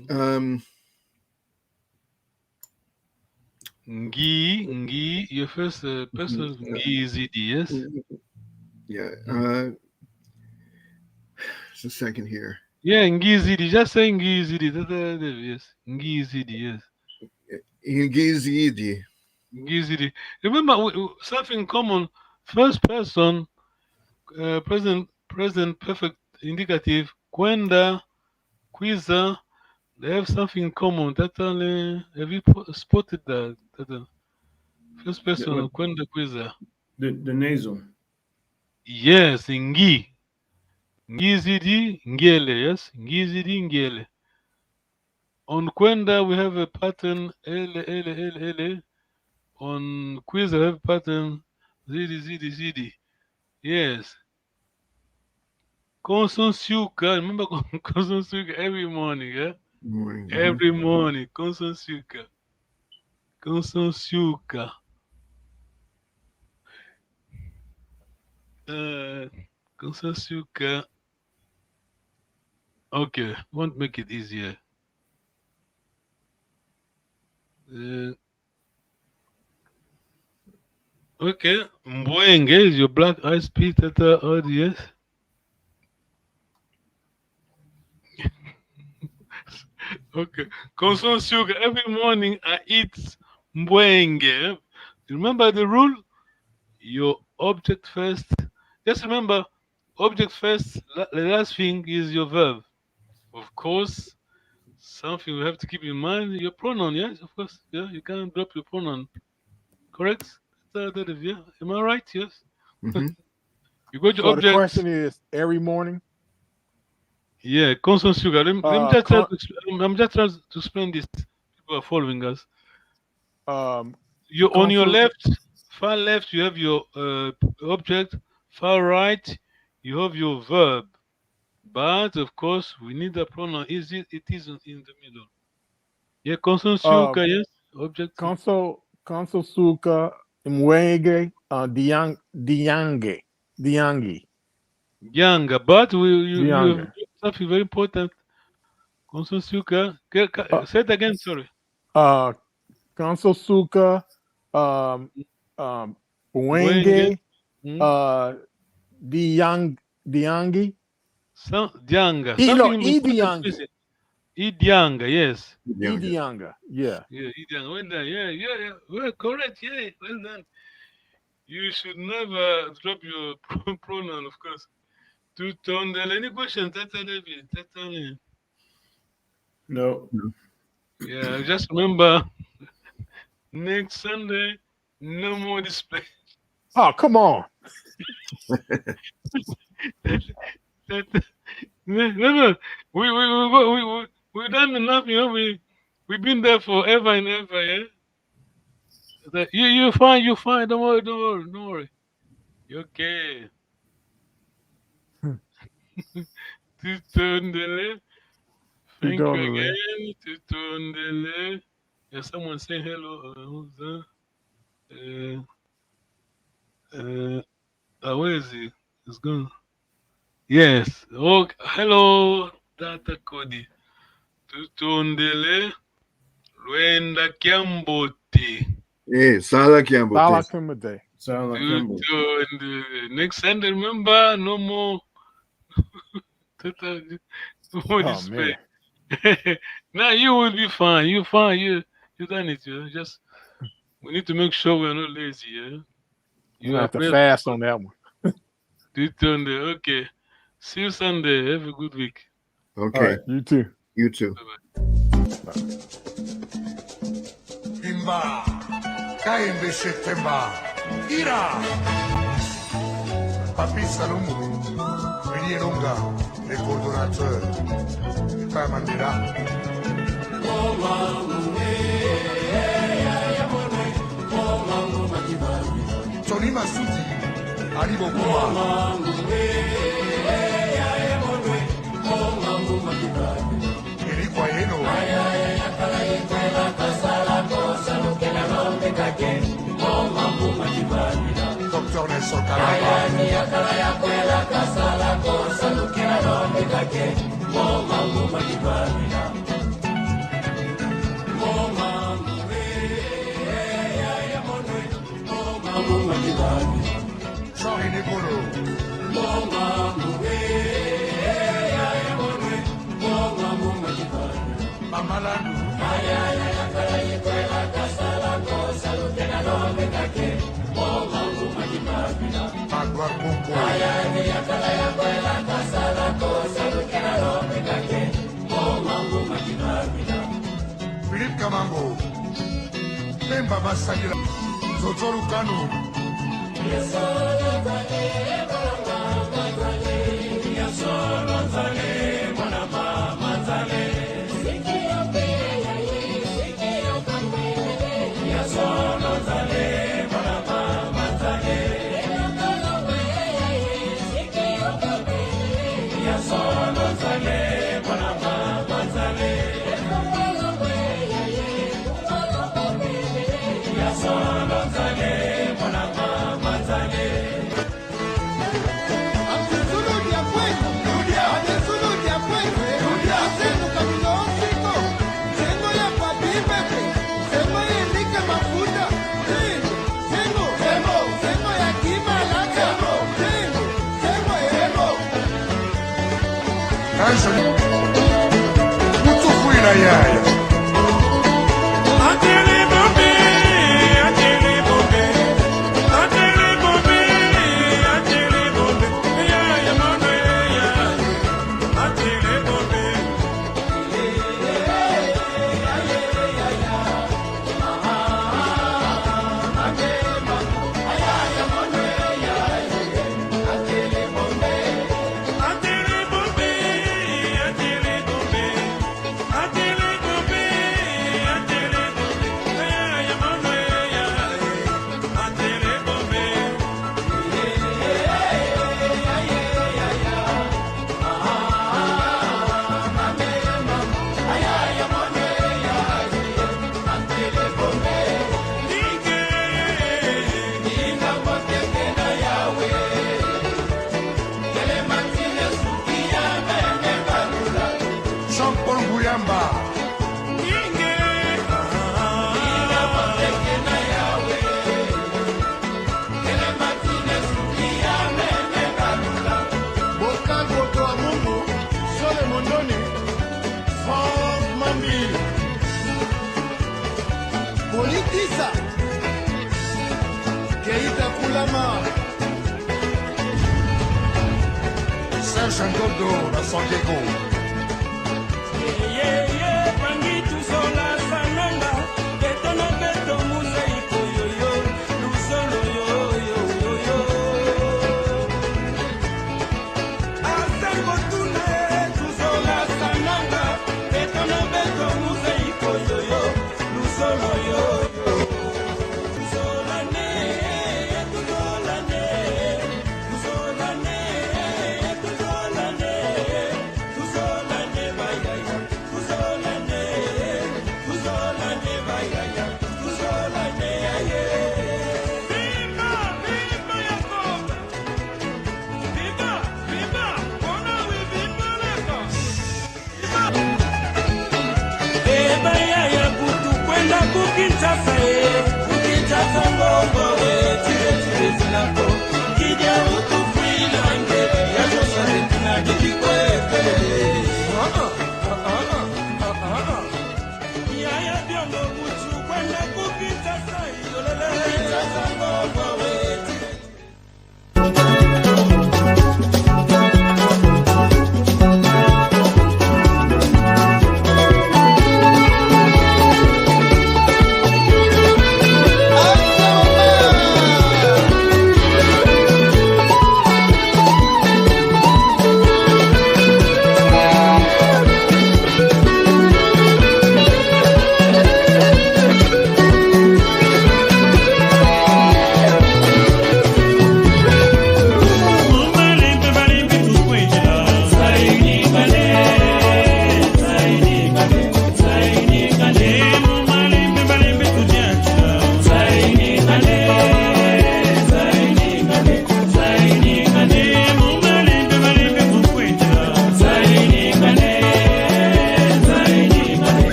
S6: Ngi, your first person, ngi, zidi, yes?
S2: Yeah. Just a second here.
S6: Yeah, ngi, zidi. Just say ngi, zidi. Dr. David, yes. Ngi, zidi, yes.
S2: Ingizidi.
S6: Ngi, zidi. Remember, something common. First person, present perfect indicative, kwenda, quiza, they have something in common. That only have you spotted that? First person, kwenda, quiza.
S4: The nasal.
S6: Yes, ngi. Ngizidi, ngele, yes? Ngizidi, ngele. On kwenda, we have a pattern, ele. On quiza, we have a pattern, zidi. Yes. Consensuka, remember Consensuka every morning, yeah?
S2: Morning.
S6: Every morning, Consensuka. Consensuka. Consensuka. Okay, won't make it easier. Okay. Mbwenge is your black eyes pea tata audience. Okay. Consume sugar. Every morning I eat mbwenge. Remember the rule? Your object first. Just remember, object first. The last thing is your verb. Of course, something we have to keep in mind. Your pronoun, yes, of course. Yeah, you can't drop your pronoun. Correct? Yeah. Am I right? Yes.
S2: Mhm.
S6: You got your
S7: So the
S6: object.
S7: question is every morning.
S6: Yeah, constant sugar. Let me just try
S7: Con-
S6: to, I'm just trying to explain this. People are following us.
S7: Um,
S6: You on your
S7: constant-
S6: left, far left, you have your object. Far right, you have your verb. But of course, we need a pronoun. It is in the middle. Yeah, constant sugar. Yes, object.
S7: Consul suka mwenge diange.
S6: Younger, but you have
S7: Younger.
S6: something very important. Constant sugar. Say it again. Sorry.
S7: Consul suka mwenge diangi.
S6: Dianga.
S7: No,
S6: Something
S7: Idianga.
S6: important. Idianga, yes.
S7: Idianga. Yeah.
S6: Yeah, Idianga. Well done. Yeah. Well, correct. Yeah, well done. You should never drop your pronoun, of course. To turn any question?
S4: No.
S6: Yeah, just remember, next Sunday, no more display.
S7: Oh, come on.
S6: No. We've done enough, you know. We've been there forever and ever, yeah. You fine. Don't worry. You okay? Tutundele. Thank you
S7: Tutundele.
S6: again. Tutundele. There's someone saying hello. Who's that? Where is he? He's gone. Yes. Oh, hello, Tata Cody. Tutundele. Luenda Kiambote.
S2: Hey, Sala Kiambote.
S7: Sala Kimade.
S4: Sound like Kimbo.
S6: Next Sunday, remember, no more. No more
S7: Oh,
S6: display.
S7: man.
S6: Now you will be fine. You fine. You done it. You just we need to make sure we're not lazy. Yeah.
S7: You have to fast on that one.
S6: Sunday. Okay. See you Sunday. Have a good week.
S2: Okay.
S7: All right, you too.
S2: You too.
S1: Bimba, Kaimbe Shetemba, Ira, Papi Salomon, William Longa, le coordonnateur, Père Mandela. Tony Masudi, Ali Bokuma. Eli Kwayeno. Dr. Nelson Kalaba. Jean-René Bolo. Mamalandu. Magwar Kumbo. Philippe Kamambo. Lemba Masagila. Zozoru Kanu. aïe aïe. Jean-Paul Gouyamba. Bokal Boto Amungu, Sole Mondoni, Franck Mambi. Politisa, Keita Koulama. Serge Ngodo, la Santiago.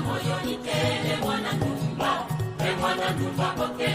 S8: Moyo ni tele mwana numba, mwana numba.